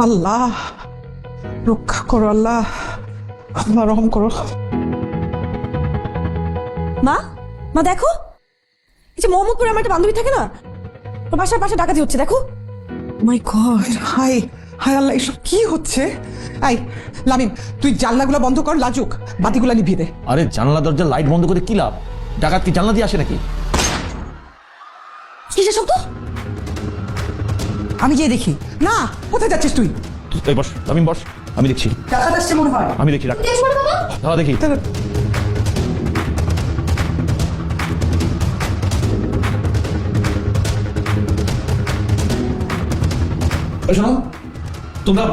আল্লাহ রক্ষা করো, আল্লাহ আল্লাহ রহম করো। মা মা দেখো, এই যে মোহাম্মদপুরে আমার একটা বান্ধবী থাকে না, ওর বাসার পাশে ডাকাতি হচ্ছে, দেখো। মাই গড, হাই হাই আল্লাহ, এসব কি হচ্ছে? আই লামিম, তুই জানলাগুলো বন্ধ কর, লাজুক বাতিগুলো নিভিয়ে দে। আরে জানলা দরজা লাইট বন্ধ করে কি লাভ? ডাকাত কি জানলা দিয়ে আসে নাকি? কিসের শব্দ? আমি গিয়ে দেখি। না, কোথায় যাচ্ছিস তুই? এই বস, আমি বস, আমি দেখছি, ডাকাত আসছে মনে হয়। আমি দেখি, দাঁড়া দেখি। শোনো, তোমরা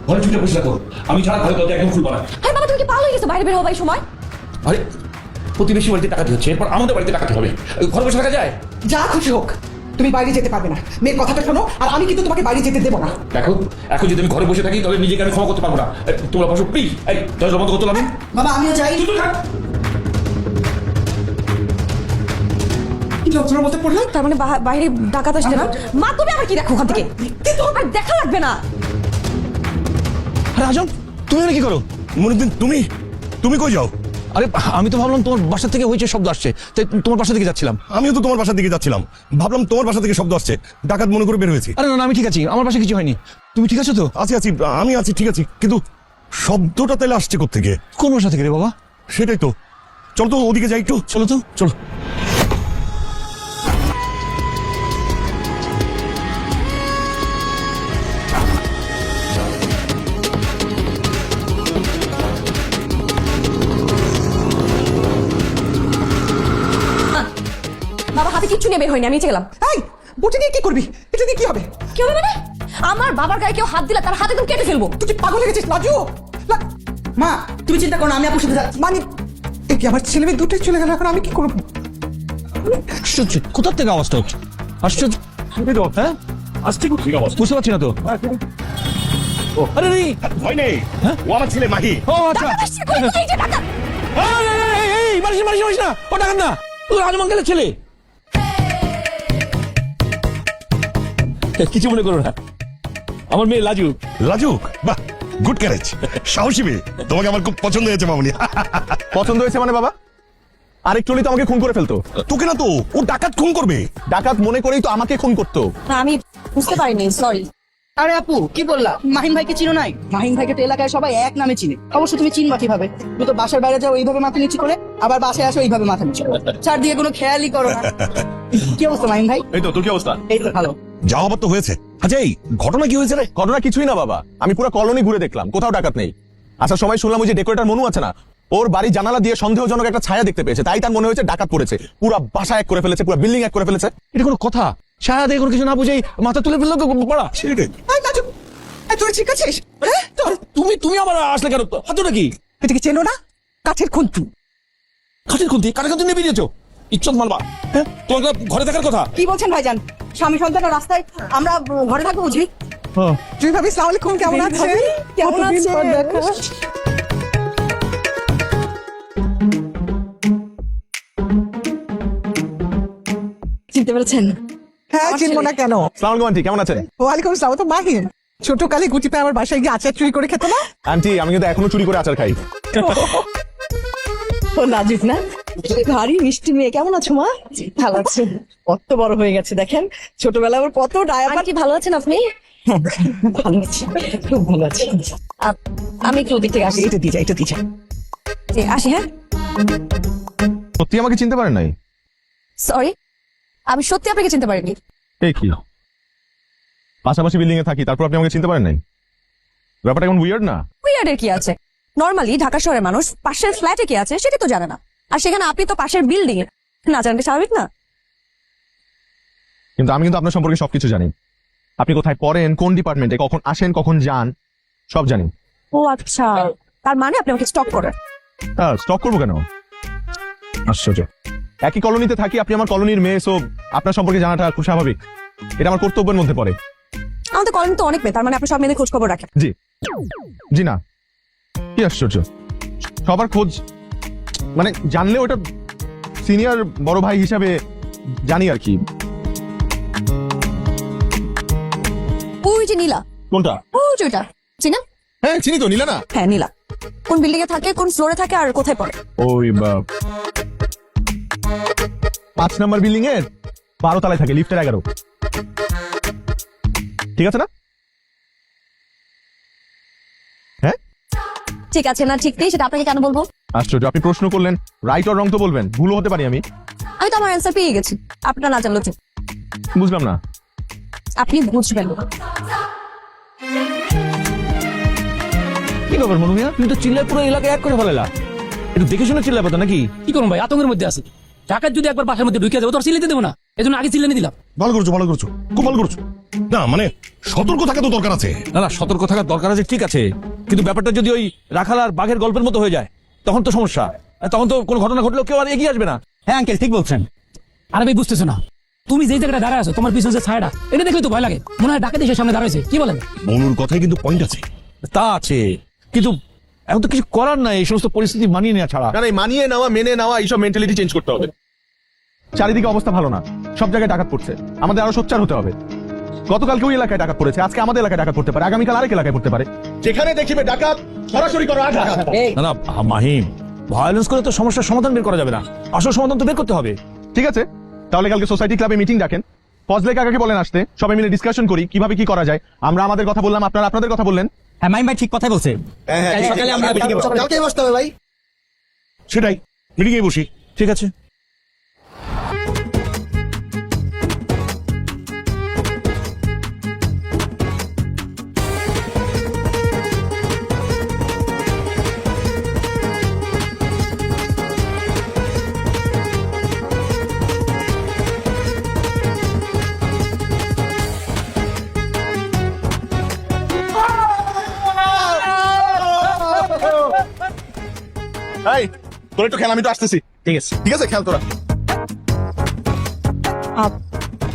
ঘরে চুপচাপ বসে থাকো, আমি ছাড়া ঘরে দরজা একদম খুলবো না। আরে বাবা, তুমি কি পাগল হয়ে গেছো? বাইরে বের হও এই সময়। আরে প্রতিবেশী বাড়িতে ডাকাতি হচ্ছে, এরপর আমাদের বাড়িতে ডাকাতি হবে, ঘরে বসে থাকা যায়? যা খুশি হোক, তুমি বাইরে যেতে পারবে না। মেয়ের কথাটা শোনো, আর আমি কিন্তু তোমাকে বাইরে যেতে দেবো না। দেখো, এখন যদি আমি ঘরে বসে থাকি তাহলে নিজেকে আমি ক্ষমা করতে পারবো না। তোমরা বসো প্লিজ। এই দরজা বন্ধ করতে আমি। বাবা আমিও যাই। কি যন্ত্রণার মধ্যে পড়লাম। তার মানে বাইরে ডাকাত আসছে না? মা তুমি আবার কি দেখো ওখান থেকে? আর দেখা লাগবে না। আরে আজম, তুমি এখানে কি করো? মনুদ্দিন, তুমি তুমি কই যাও? আরে আমি তো ভাবলাম তোমার বাসা থেকে হয়েছে শব্দ আসছে, তাই তোমার বাসা থেকে যাচ্ছিলাম। আমিও তো তোমার বাসার দিকে যাচ্ছিলাম, ভাবলাম তোমার বাসা থেকে শব্দ আসছে, ডাকাত মনে করে বের হয়েছি। আরে না, আমি ঠিক আছি, আমার বাসা কিছু হয়নি। তুমি ঠিক আছো তো? আছি আছি, আমি আছি, ঠিক আছি, কিন্তু শব্দটা তাহলে আসছে কোত্থেকে? কোন বাসা থেকে রে বাবা? সেটাই তো, চল তো ওদিকে যাই একটু। চলো তো, চলো। বাবা হাতে কিচ্ছু নিয়ে বের হয়নি, আমি নিচে গেলাম। এই বটি দিয়ে কি করবি? এটা দিয়ে কি হবে? কি হবে মানে? আমার বাবার গায়ে কেউ হাত দিলে তার হাতে তুমি কেটে ফেলবো। তুই কি পাগল হয়ে গেছিস লাজু? মা তুমি চিন্তা করো না, আমি আপুর সাথে যাচ্ছি। মানে এ কি, আমার ছেলে মেয়ে দুটোই চলে গেল, এখন আমি কি করবো? আশ্চর্য, কোথার থেকে আওয়াজটা হচ্ছে? আশ্চর্য, হ্যাঁ আসছে কোথেকে আওয়াজ? বুঝতে পারছি না তো। আরে রে, ভয় নেই, ও আমার ছেলে মাহি। ও আচ্ছা, ডাকাত আসছে, কই, কই, এই যে ডাকাত। এই মারিস মারিস মারিস না, ও ডাকাত না, ও আজম আঙ্কেলের ছেলে। কিছু মনে করো না, আমার মেয়ে লাজু। লাজুক, বাহ, গুড ক্যারেজ, সাহসী মেয়ে। তোমাকে আমার খুব পছন্দ হয়েছে মামুনি। পছন্দ হয়েছে মানে বাবা? আরেকটু হলেই তো আমাকে খুন করে ফেলতো। তোকে না তো, ও ডাকাত খুন করবে। ডাকাত মনে করেই তো আমাকে খুন করতো। না আমি বুঝতে পারিনি, সরি। আরে আপু কি বললা? মাহিন ভাইকে চিনো নাই? মাহিন ভাইকে তো এলাকায় সবাই এক নামে চিনে। অবশ্য তুমি চিনবা কিভাবে? তুমি তো বাসার বাইরে যাও এইভাবে মাথা নিচু করে, আবার বাসায় আসো এইভাবে মাথা নিচু করে, ছাড় দিয়ে কোনো খেয়ালই করো না। কি অবস্থা মাহিন ভাই? এই তো, তোর কি অবস্থা? এই তো ভালো। যা হবার তো হয়েছে। আচ্ছা, এই ঘটনা কি হয়েছে রে? ঘটনা কিছুই না বাবা, আমি পুরো কলোনি ঘুরে দেখলাম, কোথাও ডাকাত নেই। আসার সময় শুনলাম ওই যে ডেকোরেটর মনু আছে না, ওর বাড়ি জানালা দিয়ে সন্দেহজনক একটা ছায়া দেখতে পেয়েছে, তাই তার মনে হয়েছে ডাকাত পড়েছে, পুরো বাসা এক করে ফেলেছে, পুরো বিল্ডিং এক করে ফেলেছে। এটা কোনো কথা? ছায়া দেখে কোনো কিছু না বুঝেই মাথা তুলে ফেললো পড়া। সেটাই। এই লাজু, এই তুই ঠিক আছিস? হ্যাঁ, তুমি তুমি আবার আসলে কেন? হাতটা কি? এটা কি চেনো না? কাঠের খুন্তি। কাঠের খুন্তি? কাঠের খুন্তি নিয়ে বেরিয়েছো? ইচ্ছত মারবা? হ্যাঁ, তোমার ঘরে থাকার কথা। কি বলছেন ভাইজান? স্বামী সন্তান রাস্তায়, আমরা ঘরে থাকবো বুঝি? তুই ভাবি সালাম আলাইকুম, কেমন আছে? কেমন আছে? চিনতে পেরেছেন? হ্যাঁ, চিনবো না কেন? সালাম আলাইকুম আন্টি, কেমন আছেন? ওয়ালাইকুম আসসালাম, তো মাহিন। ছোট কালে গুটি পায়ে আমার বাসায় গিয়ে আচার চুরি করে খেত না? আন্টি, আমি কিন্তু এখনো চুরি করে আচার খাই। ও নাজিস না, ভারী মিষ্টি মেয়ে। কেমন আছো মা? ভালো আছে। কত বড় হয়ে গেছে দেখেন, ছোটবেলায় ওর কত ডায়াবার। কি ভালো আছেন আপনি? ভালো আছি, খুব ভালো আছি। আমি একটু ওদিক থেকে আসি। এটা দিয়ে যা, এটা দিয়ে যা। জি, আসি। হ্যাঁ সত্যি আমাকে চিনতে পারেন নাই? সরি, আমি সত্যি আপনাকে চিনতে পারিনি। এই কি, পাশাপাশি বিল্ডিং এ থাকি, তারপর আপনি আমাকে চিনতে পারেন নাই? ব্যাপারটা কেমন উইয়ার্ড না? উইয়ার্ডের কি আছে? নরমালি ঢাকা শহরের মানুষ পাশের ফ্ল্যাটে কি আছে সেটা তো জানে না, আর সেখানে আপনি তো পাশের বিল্ডিং এ, না জানলে স্বাভাবিক না? কিন্তু আমি কিন্তু আপনার সম্পর্কে সবকিছু জানি। আপনি কোথায় পড়েন, কোন ডিপার্টমেন্টে, কখন আসেন, কখন যান, সব জানি। ও আচ্ছা, তার মানে আপনি আমাকে স্টক করেন? হ্যাঁ, স্টক করবো কেন? আশ্চর্য, একই কলোনিতে থাকি, আপনি আমার কলোনির মেয়ে, সো আপনার সম্পর্কে জানাটা খুব স্বাভাবিক, এটা আমার কর্তব্যের মধ্যে পড়ে। আমাদের কলেজ তো অনেক মেয়ে, তার মানে আপনি সব মেয়েদের খোঁজ খবর রাখেন? জি জি না, কি আশ্চর্য, সবার খোঁজ মানে জানলেও ওটা সিনিয়র বড় ভাই হিসাবে জানি আর কি। ওই যে নীলা, কোনটা? ও যেটা চিনেন? হ্যাঁ চিনি তো, নিলা না? হ্যাঁ নীলা। কোন বিল্ডিং এ থাকে, কোন ফ্লোরে থাকে, আর কোথায় পড়ে? ওই 5 নাম্বার বিল্ডিং এর 12 তলায় থাকে, লিফটের 11। ঠিক আছে না? হ্যাঁ ঠিক আছে না ঠিক নেই সেটা আপনাকে কেন বলবো? আশ্চর্য, আপনি প্রশ্ন করলেন, রাইট অর রং তো বলবেন, ভুলও হতে পারি আমি। আমি তো আমার অ্যান্সার পেয়ে গেছি, আপনার না জানলো ঠিক। বুঝলাম না। আপনি বুঝবেন না। কি ব্যাপার মনু মিয়া, তুমি তো চিল্লায় পুরো এলাকায় এক করে ফেলালা। একটু দেখে শুনে চিল্লায় পাতা নাকি? কি করুন ভাই, আতঙ্কের মধ্যে আছে। টাকা যদি একবার বাসার মধ্যে ঢুকে যাবে তো আর চিল্লাতে দেবো না, এজন্য আগে চিল্লানি দিলাম। ভালো করছো, ভালো করছো, খুব ভালো করছো। না মানে সতর্ক থাকা তো দরকার আছে। না না, সতর্ক থাকার দরকার আছে ঠিক আছে, কিন্তু ব্যাপারটা যদি ওই রাখাল আর বাঘের গল্পের মতো হয়ে যায় তখন তো সমস্যা। তখন তো কোনো ঘটনা ঘটলেও কেউ আর এগিয়ে আসবে না। হ্যাঁ আঙ্কেল ঠিক বলছেন। আরে ভাই বুঝতেছো না, তুমি যেই জায়গাটা দাঁড়ায় আছো তোমার পিছনে যে ছায়াটা, এটা দেখলে তো ভয় লাগে, মনে হয় ডাকাত এসে সামনে দাঁড়াইছে। কি বলেন? মনুর কথায় কিন্তু পয়েন্ট আছে। তা আছে, কিন্তু এখন তো কিছু করার নাই, এই সমস্ত পরিস্থিতি মানিয়ে নেওয়া ছাড়া। কারণ এই মানিয়ে নেওয়া, মেনে নেওয়া, এইসব মেন্টালিটি চেঞ্জ করতে হবে। চারিদিকে অবস্থা ভালো না, সব জায়গায় ডাকাত পড়ছে, আমাদের আরো সোচ্চার হতে হবে। গতকালকে ওই এলাকায় ডাকাত পড়েছে, আজকে আমাদের এলাকায় ডাকাত পড়তে পারে, আগামীকাল আরেক এলাকায় পড়তে পারে। যেখানে দেখিবে ডাকাত, সরাসরি করো আঘাত। না না মাহিম, ভায়োলেন্স করে তো সমস্যার সমাধান বের করা যাবে না, আসল সমাধান তো বের করতে হবে। ঠিক আছে, তাহলে কালকে সোসাইটি ক্লাবে মিটিং ডাকেন, ফজলে কাকাকে বলেন আসতে, সবাই মিলে ডিসকাশন করি কিভাবে কি করা যায়। আমরা আমাদের কথা বললাম, আপনারা আপনাদের কথা বললেন। হ্যাঁ মাইম ভাই ঠিক কথাই বলছে। সকালে আমরা কালকে বসতে হবে ভাই। সেটাই, মিটিং এ বসি। ঠিক আছে। এই তোর একটু খেল, আমি তো আসতেছি। ঠিক আছে। ঠিক আছে, খেল তোরা।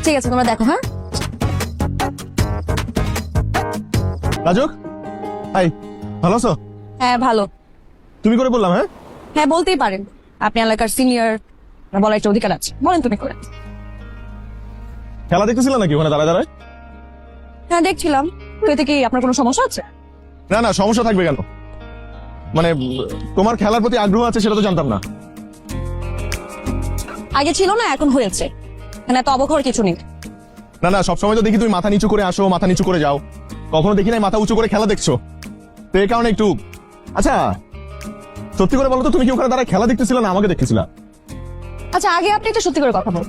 ঠিক আছে তোমরা দেখো। হ্যাঁ রাজুক, হাই, ভালো আছো? হ্যাঁ ভালো। তুমি করে বললাম। হ্যাঁ হ্যাঁ বলতেই পারেন, আপনি এলাকার সিনিয়র, বলার একটা অধিকার আছে, বলেন তুমি করে। খেলা দেখতেছিল নাকি ওখানে দাঁড়ায় দাঁড়ায়? হ্যাঁ দেখছিলাম। তো এতে কি আপনার কোনো সমস্যা আছে? না না, সমস্যা থাকবে কেন? মানে তোমার খেলার প্রতি আগ্রহ আছে সেটা তো জানতাম না। আগে ছিল না, এখন হয়েছে। মানে এত অবঘর কিছু নেই। না না, সবসময় তো দেখি তুমি মাথা নিচু করে আসো, মাথা নিচু করে যাও, কখনো দেখি নাই মাথা উঁচু করে খেলা দেখছো, তো এই কারণে একটু। আচ্ছা সত্যি করে বলো তো, তুমি কি ওখানে দাঁড়ায় খেলা দেখতেছিল না আমাকে দেখতেছিল? আচ্ছা আগে আপনি একটু সত্যি করে কথা বল,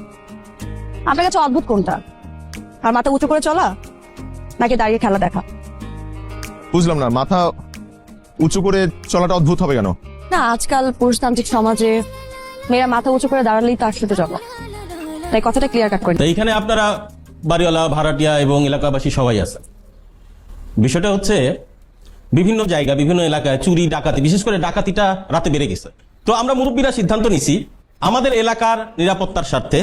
আপনার কাছে অদ্ভুত কোনটা? আর মাথা উঁচু করে চলা নাকি দাঁড়িয়ে খেলা দেখা? বুঝলাম না, মাথা উঁচু করে চলাটা অদ্ভুত হবে কেন? না আজকাল পুরুষতান্ত্রিক সমাজে মেয়েরা মাথা উঁচু করে দাঁড়ালেই তার সাথে যাবো, তাই কথাটা ক্লিয়ার কাট করে। তো এইখানে আপনারা বাড়িওয়ালা, ভাড়াটিয়া এবং এলাকাবাসী সবাই আছে। বিষয়টা হচ্ছে বিভিন্ন জায়গা, বিভিন্ন এলাকায় চুরি ডাকাতি, বিশেষ করে ডাকাতিটা রাতে বেড়ে গেছে। তো আমরা মুরব্বীরা সিদ্ধান্ত নিছি আমাদের এলাকার নিরাপত্তার স্বার্থে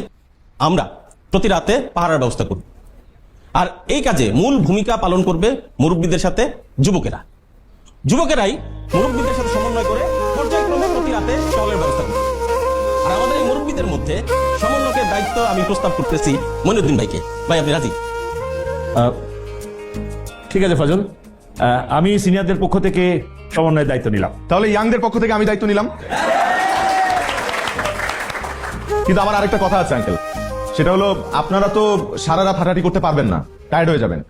আমরা প্রতি রাতে পাহারার ব্যবস্থা করব। আর এই কাজে মূল ভূমিকা পালন করবে মুরব্বীদের সাথে যুবকেরা। যুবকেরাই মুরব্বীদের সাথে সমন্বয় করে পর্যায়ক্রমে প্রতি রাতে টহলের ব্যবস্থা করবে। আর আমাদের এই মুরব্বীদের মধ্যে সমন্বয়কের দায়িত্ব আমি প্রস্তাব করতেছি মইনুদ্দিন ভাইকে। ভাই আপনি রাজি? ঠিক আছে ফজল, আমি সিনিয়রদের পক্ষ থেকে সমন্বয়ের দায়িত্ব নিলাম। তাহলে ইয়াংদের পক্ষ থেকে আমি দায়িত্ব নিলাম। কিন্তু আমার আরেকটা কথা আছে আঙ্কেল, সেটা হলো আপনারা তো সারা রাত হাঁটাহাঁটি করতে পারবেন না, টায়ার্ড হয়ে যাবেন।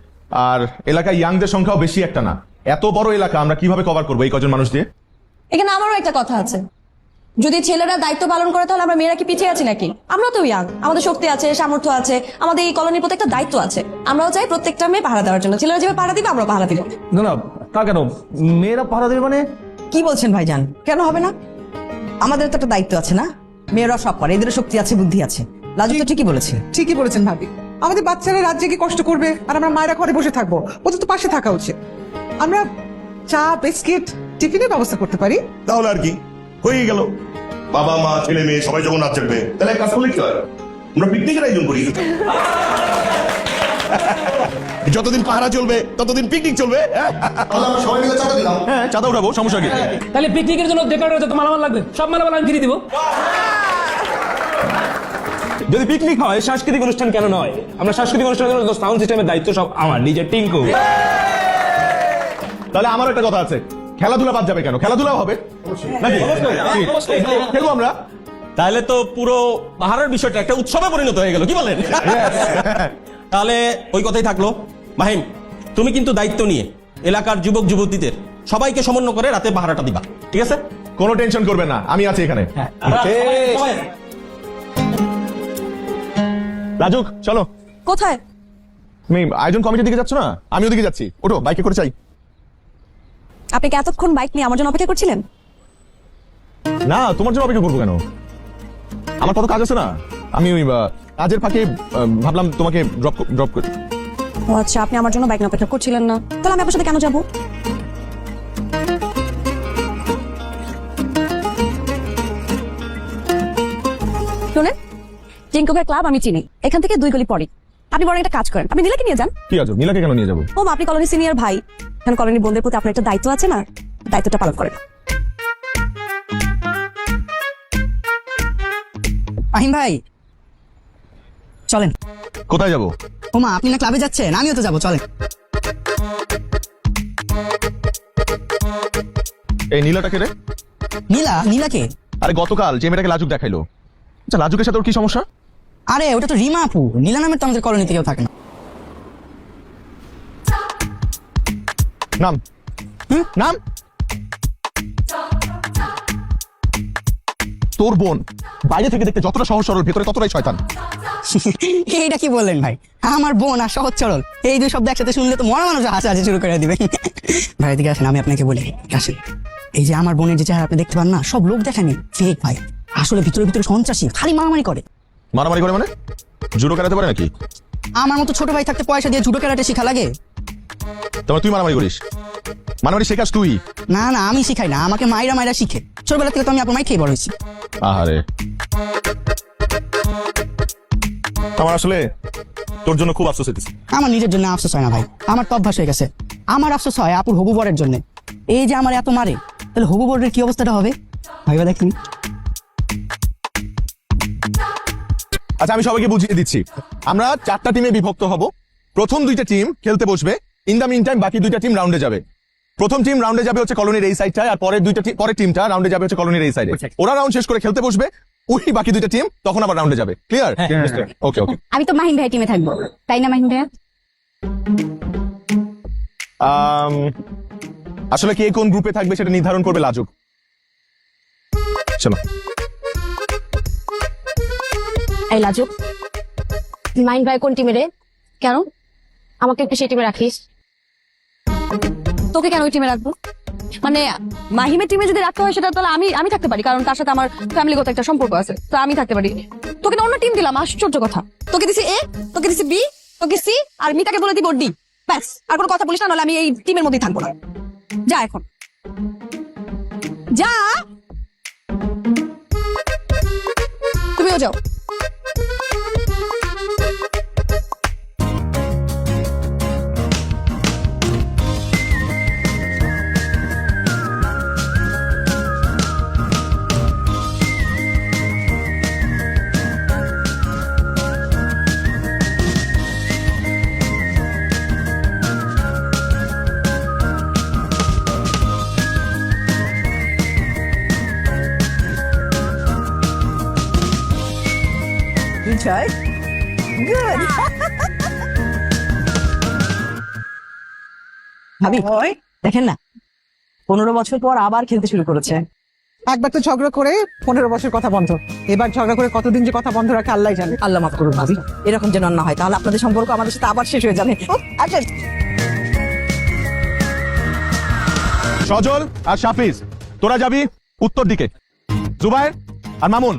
আর এলাকায় ইয়াংদের সংখ্যাও বেশি একটা না, এত বড় এলাকা আমরা কিভাবে কভার করবো এই কজন মানুষ দিয়ে? এখানে আমারও একটা কথা আছে, যদি ছেলেরা দায়িত্ব পালন করে তাহলে আমরা মেয়েরা কি পিছিয়ে আছি নাকি? আমরা তো ইয়াং, আমাদের শক্তি আছে, সামর্থ্য আছে, আমাদের এই কলোনির প্রত্যেকটা দায়িত্ব আছে। আমরাও চাই প্রত্যেকটা মেয়ে পাহারা দেওয়ার জন্য। ছেলেরা যেভাবে পাহারা দিবে আমরা পাহারা দিব। না না, তা কেন? মেয়েরা পাহারা দেবে মানে? কি বলছেন ভাইজান? কেন হবে না? আমাদের তো একটা দায়িত্ব আছে না? মেয়েরা সব পারে, এদের শক্তি আছে, বুদ্ধি আছে। লাজু তো ঠিকই বলেছে। ঠিকই বলেছেন ভাবি, আমাদের বাচ্চারা রাত জেগে কষ্ট করবে আর আমরা মায়েরা ঘরে বসে থাকবো, ওদের তো পাশে থাকা উচিত। আমরা চা, বিস্কিট, টিফিনের ব্যবস্থা করতে পারি। তাহলে আর কি, হয়ে গেল। বাবা মা ছেলে মেয়ে সবাই যখন নাচ চাকবে, তাহলে এক কাজ করলে কি হয়, আমরা পিকনিকের আয়োজন করি। যতদিন পাহারা চলবে ততদিন পিকনিক চলবে। সবাই মিলে চাঁদা দিলাম। হ্যাঁ চাঁদা উঠাবো, সমস্যা কি? তাহলে পিকনিকের জন্য ডেকোরেটর যত মালামাল লাগবে সব মালামাল আমি ফিরিয়ে দিব। যদি পিকনিক হয় সাংস্কৃতিক অনুষ্ঠান কেন নয়? আমরা সাংস্কৃতিক অনুষ্ঠানের জন্য সাউন্ড সিস্টেমের দায়িত্ব সব আমার ডিজে টিঙ্কু। তাহলে আমার একটা কথা আছে, খেলাধুলা বাদ যাবে কেন? খেলাধুলাও হবে নাকি? খেলবো আমরা। তাহলে তো পুরো পাহাড়ের বিষয়টা একটা উৎসবে পরিণত হয়ে গেল, কি বলেন? তাহলে ওই কথাই থাকলো। মাহিম, তুমি কিন্তু দায়িত্ব নিয়ে এলাকার যুবক যুবতীদের সবাইকে সমন্বয় করে রাতে পাহারাটা দিবা, ঠিক আছে? কোনো টেনশন করবেন না, আমি আছি এখানে। রাজুক চলো। কোথায়? তুমি আয়োজন কমিটির দিকে যাচ্ছ না? আমি ওদিকে যাচ্ছি, ওঠো, বাইকে করে চাই। আপনি কি এতক্ষণ বাইক নিয়ে আমার জন্য অপেক্ষা করছিলেন? না, তোমার জন্য অপেক্ষা করবো কেন? আমার কত কাজ আছে না। আমি ওই কাজের ফাঁকে ভাবলাম তোমাকে ড্রপ করি। ও আচ্ছা, আপনি আমার জন্য বাইক নিয়ে অপেক্ষা করছিলেন না, তাহলে আমি আপনার সাথে কেন যাবো? শুনেন, টিঙ্কু ভাই ক্লাব আমি চিনি, এখান থেকে 2 গলি পরে। আপনি বরং একটা কাজ করেন, আপনি নীলাকে নিয়ে যান। কি আছো, নীলাকে কেন নিয়ে যাবো? ও আপনি কলোনি সিনিয়র ভাই, এখন কলোনি বন্ধুদের প্রতি আপনার একটা দায়িত্ব আছে না, দায়িত্বটা পালন করেন। মাহিম ভাই চলেন। কোথায় যাবো? ওমা, আপনি না ক্লাবে যাচ্ছেন, আমিও তো যাবো, চলেন। এই নীলাটাকে রে? নীলাকে? আরে গতকাল যে মেয়েটাকে লাজুক দেখাইলো, আচ্ছা লাজুকের সাথে ওর কি সমস্যা? আরে ওটা তো রিমা আপু, নীলা নামের তো আমাদের কলোনিতে কেউ থাকে না। নাম নাম তোর বোন বাইরে থেকে দেখতে যতটা সহজ সরল, ভেতরে ততটাই শয়তান। এইটা কি বললেন ভাই? আমার বোন আর সহজ সরল, এই 2 শব্দ একসাথে শুনলে তো মরা মানুষ হাসাহাসি শুরু করে দিবে। ভাই এদিকে আসেন, আমি আপনাকে বলি, আসেন। এই যে আমার বোনের যে চেহারা আপনি দেখতে পান না, সব লোক দেখানি ফেক ভাই, আসলে ভিতরে ভিতরে সন্ত্রাসী, খালি মারামারি করে। মারামারি করে মানে? জুডো খেলাতে পারে নাকি? আমার মতো ছোট ভাই থাকতে পয়সা দিয়ে জুডো ক্যারাটে শিখা লাগে? তোমার তুই মারামারি করিস? মারামারি শেখাস তুই? না না, আমি শিখাই না, আমাকে মাইরা শিখে। ছোটবেলা থেকে তো আমি আপনার মাই খেয়ে বড় হয়েছি। আহারে, আমার আসলে তোর জন্য খুব আফসোস হইতেছে। আমার নিজের জন্য আফসোস হয় না ভাই, আমার তো অভ্যাস হয়ে গেছে। আমার আফসোস হয় আপুর হবু বরের জন্য। এই যে আমার এত মারে, তাহলে হবু বরের কি অবস্থাটা হবে ভাইবা দেখুন। আচ্ছা আমি সবাইকে বুঝিয়ে দিচ্ছি, আমরা 4টা টিমে বিভক্ত হব। প্রথম 2টা টিম খেলতে বসবে, ইন দ্য মিন টাইম বাকি 2টা টিম রাউন্ডে যাবে। প্রথম টিম রাউন্ডে যাবে হচ্ছে কলোনির এই সাইডটায়, আর পরের টিমটা রাউন্ডে যাবে হচ্ছে কলোনির এই সাইডে। ওরা রাউন্ড শেষ করে খেলতে বসবে, ওই বাকি 2টা টিম তখন আবার রাউন্ডে যাবে। ক্লিয়ার? ওকে ওকে। আমি তো মাহিম ভাই টিমে থাকবো, তাই না মাহিম ভাইয়া? আসলে কে কোন গ্রুপে থাকবে সেটা নির্ধারণ করবে লাজুক। চলো। এই লাজুক, মাহিম ভাই কোন টিমে রে? কেন আমাকে একটু সেই টিমে রাখিস? তোকে কেন ওই টিমে রাখবো? মানে মাহিমের টিমে যদি রাখতে হয় সেটা তাহলে আমি থাকতে পারি, কারণ তার সাথে আমার ফ্যামিলিগত একটা সম্পর্ক আছে, তো আমি থাকতে পারি। তোকে তো অন্য টিম দিলাম, আশ্চর্য কথা। তোকে দিছি এ, তোকে দিছি বি, তোকে সি, আর মিতাকে বলে দিব ডি। ব্যাস, আর কোনো কথা বলিস না, নাহলে আমি এই টিমের মধ্যেই থাকবো না। যা এখন, যা। তুমিও যাও। ভাবি দেখেন না, 15 বছর পর আবার খেলতে শুরু করেছে। একবার তো ঝগড়া করে 15 বছর কথা বন্ধ, এবার ঝগড়া করে কতদিন যে কথা বন্ধ রাখে আল্লাহ জানে। আল্লাহ মাফ করুন ভাবি, এরকম যেন না হয়, তাহলে আপনাদের সম্পর্ক আমাদের সাথে আবার শেষ হয়ে যাবে। সজল আর শাফিজ তোরা যাবি উত্তর দিকে, জুবায়ের আর মামুন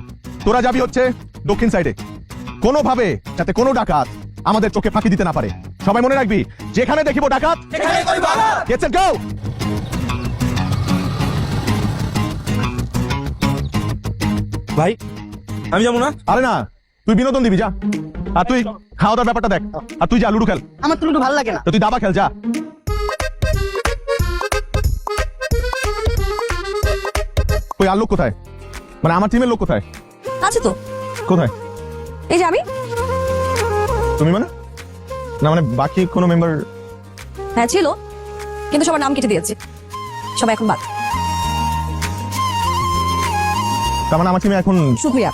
তোরা যাবি হচ্ছে দক্ষিণ সাইডে। কোনোভাবে যাতে কোনো ডাকাত আমাদের চোখে ফাঁকি দিতে না পারে। সবাই মনে রাখবি, যেখানে দেখিব ডাকাত গেটস ইট গো। ভাই আমি যাবো না। আরে না, তুই বিনোদন দিবি যা, আর তুই খাওয়া দাওয়ার ব্যাপারটা দেখ, আর তুই যা লুডু খেল। আমার তো লুডু ভালো লাগে না। তো তুই দাবা খেল যা। ওই আর লোক কোথায়? মানে আমার টিমের লোক কোথায়? আছে তো। কোথায়? এই যে আমি। তুমি মানে? না মানে বাকি কোনো মেম্বার? হ্যাঁ ছিল, কিন্তু সবার নাম কেটে দিয়েছি, সবাই এখন বাদ। তার মানে আমার টিমে এখন শুক্রিয়া।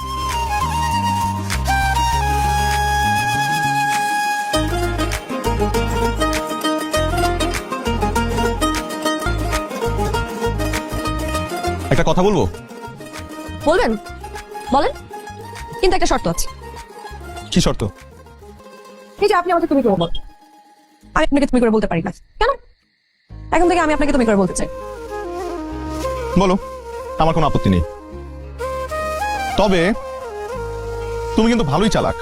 একটা কথা বলবো? বলবেন, বলেন, কিন্তু একটা শর্ত আছে। কি শর্ত? এই যে আপনি আমাকে তুমি করে বল, আমি আপনাকে তুমি করে বলতে পারি না কেন? এখন থেকে আমি আপনাকে তুমি করে বলতে চাই। বলো, আমার কোনো আপত্তি নেই। তবে তুমি কিন্তু ভালোই চালাক,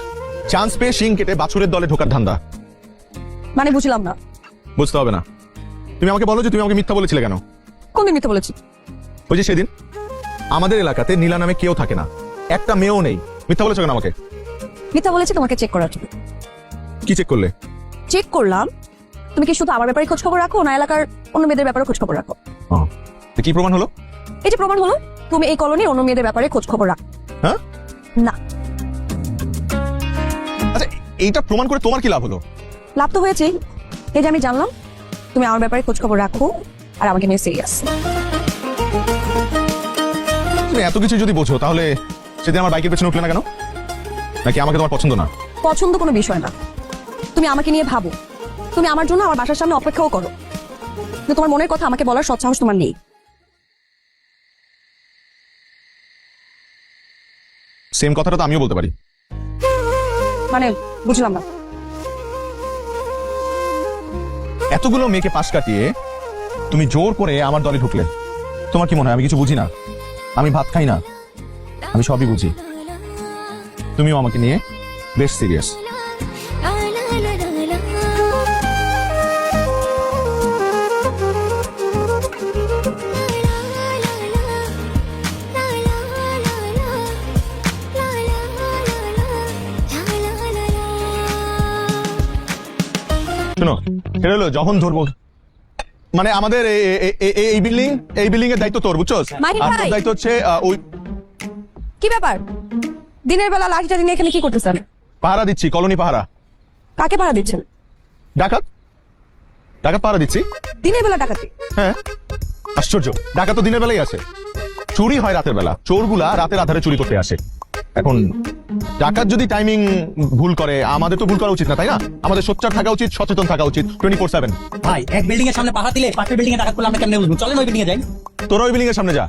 চান্স পেয়ে শিং কেটে বাছুরের দলে ঢোকার ধান্দা। মানে বুঝলাম না। বুঝতে হবে না, তুমি আমাকে বলো যে তুমি আমাকে মিথ্যা বলেছিলে কেন? কোনদিন মিথ্যে বলেছি? ওই যে সেদিন আমাদের এলাকাতে নীলা নামে কেউ থাকে না, একটা মেয়েও নেই, মিথ্যা বলেছো কেন আমাকে? মিথ্যা বলেছি তোমাকে চেক করার জন্য। কি চেক করলে? চেক করলাম তুমি কি শুধু আমার ব্যাপারে খোঁজ খবর রাখো, না এলাকার অন্য মেয়েদের ব্যাপারে খোঁজ খবর রাখো। তো কি প্রমাণ হলো? এই যে প্রমাণ হলো, তুমি এই কলোনির অন্য মেয়েদের ব্যাপারে খোঁজ খবর রাখো। হ্যাঁ না। আচ্ছা, এইটা প্রমাণ করে তোমার কি লাভ হলো? লাভ তো হয়েছেই, এই যে আমি জানলাম তুমি আমার ব্যাপারে খোঁজ খবর রাখো আর আমাকে নিয়ে সিরিয়াস। তুমি এত কিছু যদি বোঝো তাহলে সেদিন আমার বাইকের পেছনে উঠলে না কেন? নাকি আমাকে তোমার পছন্দ না? পছন্দ কোনো বিষয় না, তুমি আমাকে নিয়ে ভাবো, তুমি আমার জন্য আমার বাসার সামনে অপেক্ষাও করো, কিন্তু তোমার মনের কথা আমাকে বলার সৎসাহস তোমার নেই। সেম কথাটা তো আমিও বলতে পারি। মানে বুঝলাম না। এতগুলো মেয়েকে পাশ কাটিয়ে তুমি জোর করে আমার দলে ঢুকলে, তোমার কি মনে হয় আমি কিছু বুঝি না? আমি ভাত খাই না, আমি সবই বুঝি। তুমিও আমাকে নিয়ে বেশ সিরিয়াস। শোনো, এটা হলো যখন ধরবো, মানে আমাদের এই বিল্ডিং এর দায়িত্ব তোর, বুঝছো? মাহিন আর ভাই। তোর দায়িত্ব হচ্ছে ওই কি ব্যাপার, দিনের বেলা লাঠিটা নিয়ে এখানে কি করতেছেন? পাহারা দিচ্ছি, কলোনি পাহারা। কাকে পাহারা দিচ্ছেন? ডাকাত ডাকাত পাহারা দিচ্ছি। দিনের বেলা ডাকাতি? হ্যাঁ, আশ্চর্য, ডাকাত তো দিনের বেলায় আসে, চুরি হয় রাতের বেলা, চোরগুলা রাতের আধারে চুরি করতে আসে। এখন ডাকাত যদি টাইমিং ভুল করে, আমাদের তো ভুল করা উচিত না, তাই না? আমাদের সোচ্চার থাকা উচিত, সচেতন থাকা উচিত 24/7। ভাই এক বিল্ডিং এর সামনে পাহাড় দিলে পাশের বিল্ডিং এ ডাকাত করলে আমরা কেমনে বুঝবো? চলেন ওই বিল্ডিং এ যাই। তোরা ওই বিল্ডিং এর সামনে যা,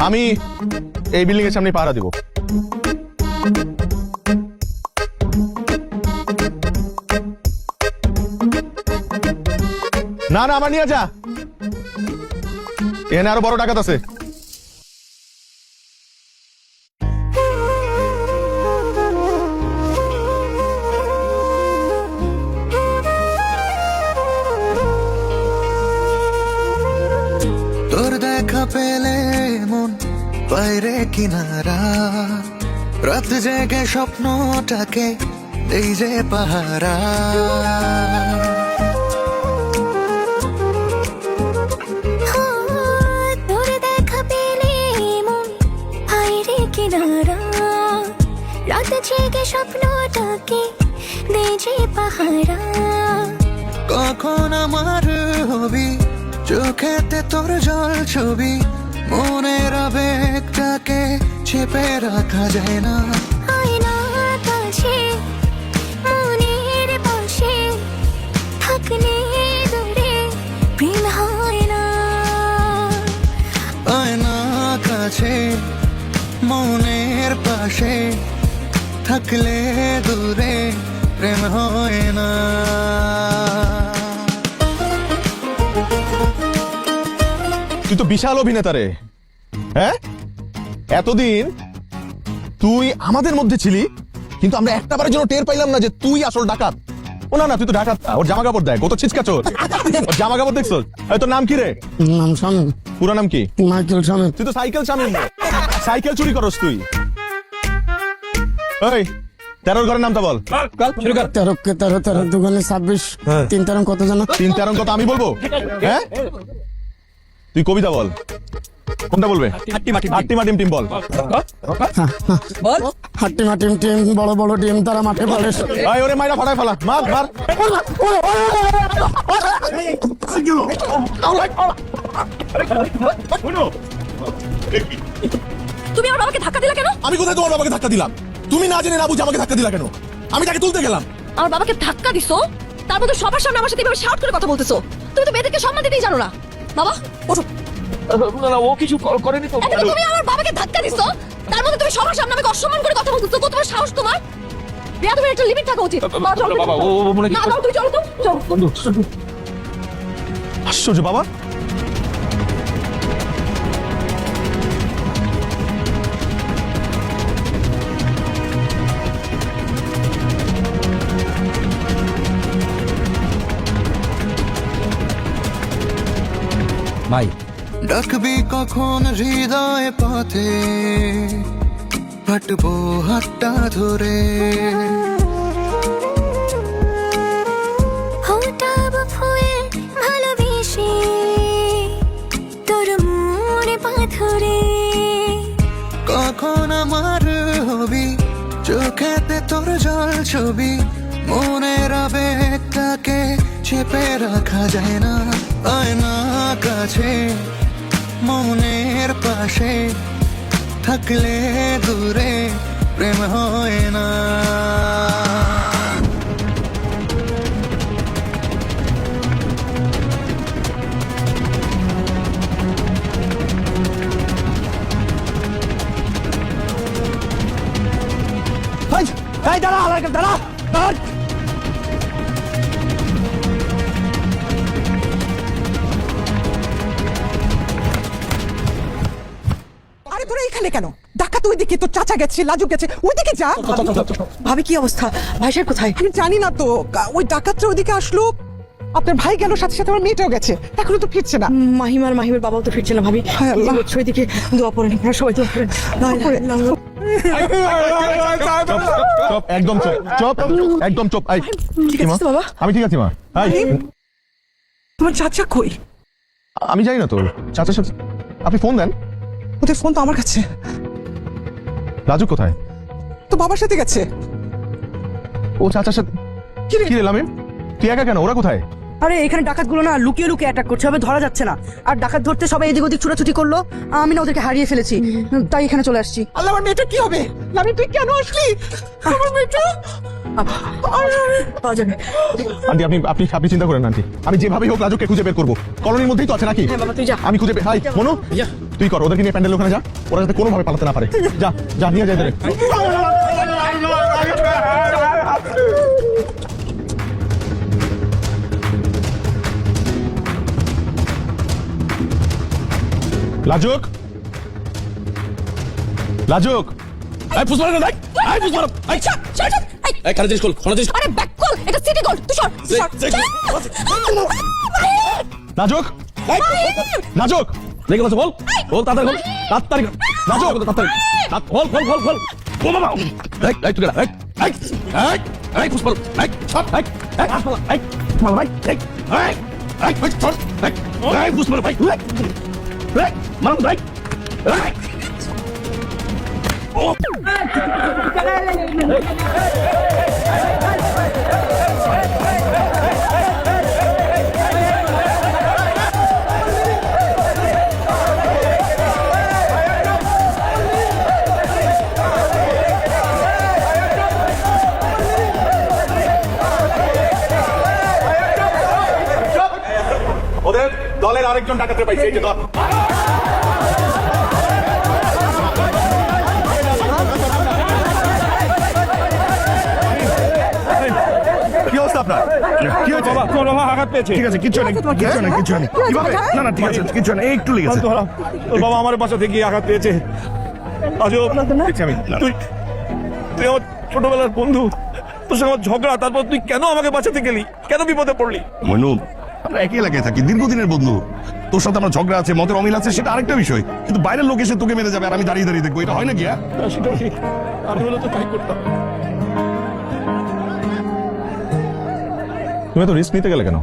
আমি এই বিল্ডিং এর সামনে পাহারা দিব। না না, আমার নিয়ে যা, এখানে আরো বড় ডাকাত আছে। তোর দেখা পেলে মন বাইরে কিনারা, রাত জেগে স্বপ্নটাকে এই যে পাহারা। তোর দেখা পেলে মন বাইরে কিনারা, রাত জেগে স্বপ্নটাকে দে যে পাহারা। কখন আমার হবি চোখেতে তোর জল ছবি, মনের আবেগটাকে চেপে রাখা যায় না। আয়নার কাছে মনের পাশে থাকলে দূরে প্রেম হয় না। আয়না কাছে মনের পাশে থাকলে দূরে প্রেম হয় না। তুই তো বিশাল অভিনেতা রে, হ্যাঁ? এতদিন তুই আমাদের মধ্যে ছিলি, কিন্তু আমরা একটাবারের জন্য টের পাইলাম না যে তুই আসল ডাকাত। ও না না, তুই তো ডাকাত না, ওর জামা কাপড় দেখ, ও তো ছিচকা চোর। ওর জামা কাপড় দেখছো? তোর নাম কি রে? নাম শামীম। পুরো নাম কি? মাইকেল শামীম। তুই তো সাইকেল শামীম, সাইকেল চুরি করস তুই। ওই 13 ঘরের নামটা বল। 13 কে 13, 13 দুগুণে 26, 3 13 কত জানো? 3 13 কত আমি বলবো? হ্যাঁ, তুই কবিতা বল। কোনটা বলবে? হাট্টি মাটিম টিম বল। হাট্টি মাটিম টিম, বড় বড় টিম, তারা মাঠে বলে। আয় ওরে মাইরা ফাটাই ফেলা, মার মার। তুমি আমার বাবাকে ধাক্কা দিলা কেন? আমি কোথায় তোমার বাবাকে ধাক্কা দিলাম? তুমি না জেনে না বুঝে আমাকে ধাক্কা দিলা কেন? আমি তাকে তুলতে গেলাম। আমার বাবাকে ধাক্কা দিছো, তার মধ্যে সবার সামনে আমার সাথে এভাবে শাউট করে কথা বলতেছো। তুমি তো মেয়েদেরকে সম্মান দিতেই জানো না। বাবা ওঠো। না ও কিছু করেনি তো। এদিকে তুমি আমার বাবাকে ধাক্কা দিছো, তার মধ্যে তুমি সবার সামনে আমাকে অসম্মান করে কথা বলতেছো। কত বড় সাহস তোমার! রিয়া, তোমার একটা লিমিট থাকা উচিত। বাবা ও মনে না দাও, তুই চলো তো, চল। আশ্চর্য বাবা। ভাই ডাকবি কখন হৃদয় পথে, হাঁটবো হাতটা ধরে। হঠাৎ ফুয়ে ভালোবেসে তোর মনে পাথরে। কখন আমার হবি, চোখেতে তোর জল ছবি, মনের আবেগটাকে চেপে রাখা যায় না। আয়না কাছে মনের পাশে, থাকলে দূরে প্রেম হয় না। দাঁড়া দাঁড়া দাঁড়া। আরে তোরা এখানে কেন? ডাকাত ওইদিকে, তোর চাচা গেছে, লাজু গেছে, ওইদিকে যা। ভাবি কি অবস্থা? ভাই সাহেব কোথায়? আমি জানি না তো, ওই ডাকাতটা ওইদিকে আসলো, আপনার ভাই গেল, সাথে সাথে আমার মেয়েটাও গেছে, এখনো তো ফিরছে না। মাহিমার বাবাও তো ফিরছে না ভাবি। হায় আল্লাহ। ওইদিকে দোয়া পড়েন, আপনারা সবাই দোয়া করেন। চুপ, একদম চুপ, চুপ, একদম চুপ। আই, ঠিক আছে তো বাবা? আমি ঠিক আছি মা। আই, তোমার চাচা কই? আমি জানি না তো, চাচার সাথে আপনি ফোন দেন। ওদের ফোন তো আমার কাছে। রাজু কোথায়? তো বাবার সাথে গেছে। ও চাচার সাথে? কি রে? কি রে লামিম, তুই একা কেন? ওরা কোথায়? আরে এখানে ডাকাতগুলো না লুকিয়ে লুকিয়ে অ্যাটাক করছে, হবে ধরা যাচ্ছে না। আর ডাকাত ধরতে সবাই এদিক ওদিক ছুটাছুটি করলো, আমি না ওদেরকে হারিয়ে ফেলেছি, তাই এখানে চলে আসছি। আল্লাহ, আমার মেয়েটা কি হবে? লামি, তুই কেন আসলি? আমার মেয়েটা পাওয়া যাবে। আন্টি আপনি চিন্তা করেন না আন্টি, আমি যেভাবেই হোক রাজুকে খুঁজে বের করবো। কলোনির মধ্যেই তো আছে নাকি? হ্যাঁ বাবা, তুই যা। আমি খুঁজে হাই মনু, তুই কর, ওদেরকে নিয়ে প্যান্ডেল ওখানে যা, ওরা যাতে কোনোভাবে পালাতে না পারে। যা যা, নিয়ে যাই। লাজুক, লাজুক, এই পুষ্পা দেখ, এই পুষ্পা, এই ছাড়, ছাড়, ছাড়। এই, এই কানে জিনিস খোল, খোলা জিনিস। আরে ব্যাক কল, এটা সিটি গোল্ড। তুই সর, তুই সর। লাজুক, লাজুক, দেখে বলছো বল, বল তাড়াতাড়ি বল, তাড়াতাড়ি লাজুক, তাড়াতাড়ি বল বল বল বল। ও বাবা, এই তুই গেলা, এই পুষ্পা, এই ছাড়, এই পুষ্পা, এই মাল ভাই, এই ছাড়, এই পুষ্পা ভাই, এই মাল ভাই, এই ওদের দলের আরেকজন ডাকাতে পাইছে, এই যে ধর। কি অবস্থা আপনার? কি হয়েছে? বাবা তোর বাবা আঘাত পেয়েছে। ঠিক আছে, কিচ্ছু নেই, কিচ্ছু নেই, কিচ্ছু নেই। কিভাবে? না না, ঠিক আছে, কিচ্ছু নেই, একটু লেগেছে। তোর বাবা আমার বাসা থেকে আঘাত পেয়েছে। আজও দেখছি আমি। তুই তুই আমার ছোটবেলার বন্ধু, তোর সঙ্গে আমার ঝগড়া, তারপর তুই কেন আমাকে বাঁচাতে গেলি? কেন বিপদে পড়লি? মনু, আমরা একই এলাকায় থাকি, দীর্ঘদিনের বন্ধু। তোর সাথে আমার ঝগড়া আছে, মতের অমিল আছে, সেটা আরেকটা বিষয়, কিন্তু বাইরের লোক এসে তোকে মেরে যাবে আর আমি দাঁড়িয়ে দাঁড়িয়ে দেখবো, এটা হয় নাকি? হ্যাঁ, সেটাও ঠিক, আমি হলে তো তাই করতাম। তুমি তো রিস্ক নিতে গেলে কেন?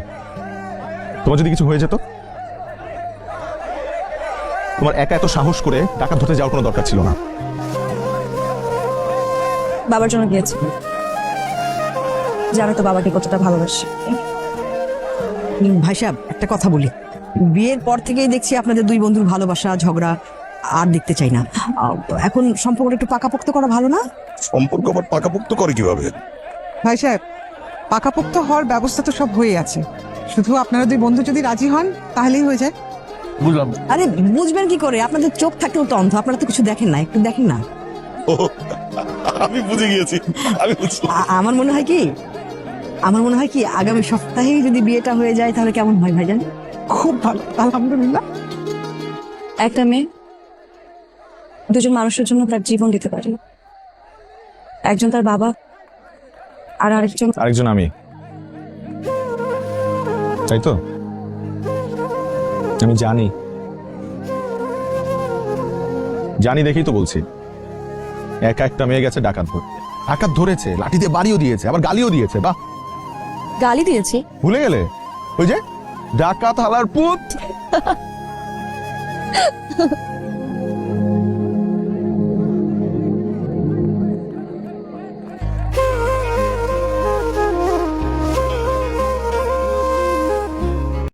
তোমার যদি কিছু হয়ে যেত? তোমার একা এত সাহস করে ডাকাত ধরতে যাওয়ার কোনো দরকার ছিল না। বাবার জন্য গিয়েছি, জানো তো বাবাকে কতটা ভালোবাসি। ভাই সাহেব একটা কথা বলি, বিয়ের পর থেকেই দেখছি আপনাদের দুই বন্ধুর ভালোবাসা ঝগড়া আর দেখতে চাই না। এখন সম্পর্কটা একটু পাকাপোক্ত করা ভালো না? সম্পর্ক আবার পাকাপোক্ত করে কিভাবে? ভাই সাহেব, পাকাপোক্ত হওয়ার ব্যবস্থা তো সব হয়ে আছে, শুধু আপনারা দুই বন্ধু যদি রাজি হন তাহলেই হয়ে যায়। বুঝলাম। আরে বুঝবেন কি করে, আপনাদের চোখ থাকলেও তো অন্ধ, আপনারা তো কিছু দেখেন না, একটু দেখেন না। ও, আমি বুঝে গিয়েছি, আমি বুঝছি। আমার মনে হয় কি আগামী সপ্তাহেই যদি বিয়েটা হয়ে যায় তাহলে কেমন হয় ভাইজান? খুব ভালো, আলহামদুলিল্লাহ। একটা মেয়ে দুজন মানুষের জন্য তার জীবন দিতে পারে, একজন তার বাবা আর আরেকজন আমি, তাই তো? আমি জানি দেখেই তো বলছি। একা একটা মেয়ে গেছে ডাকাত ধরতে, ডাকাত ধরেছে, লাঠি দিয়ে বাড়িও দিয়েছে, আবার গালিও দিয়েছে। বাহ, গালি দিয়েছি। ভুলে গেলে? ওই যে ডাকাত হালার পুত।